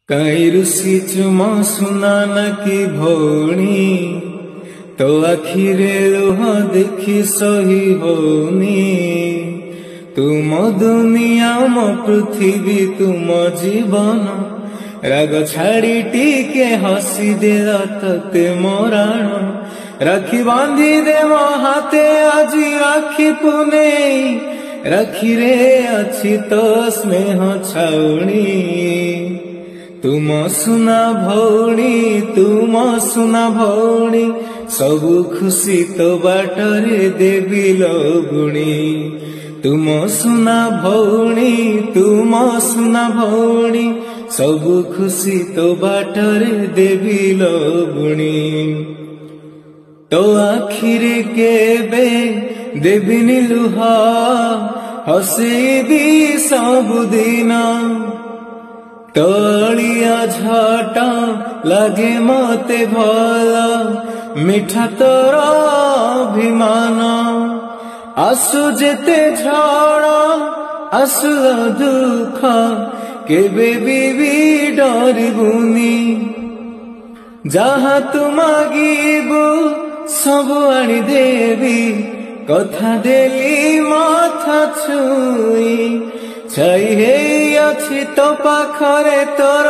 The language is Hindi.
कहीं रुसी चुमा सुनाना की भौणी तो आखिरे लुह देखी सही होनी। तुम दुनिया मो पृथ्वी तुम जीवन राग छाड़ी टीके हसी दे तते मराण। राखी बांधी दे मो हाथे आजी राखी पुने राखी रे अच्छी तो स्नेह छाउणी। तुम सुना भौणी सबु खुशी तो बाटरे देवी लगुणी। तुम सुना भौणी सबु खुशी तो बाटरे देवी लगुणी। तो आखिरे केबे देविनी लुह हसेबी सबुदिन। तलिया झटा लगे मते भला मिठा तोर अभिमान। आसु जेते झड़ आसु दुख केबे भी डरिबुनी। जहाँ तू मागिबु सब आनी देवी कथा देली माथा छुई। छाई हे अच्छी तो पाखरे तोर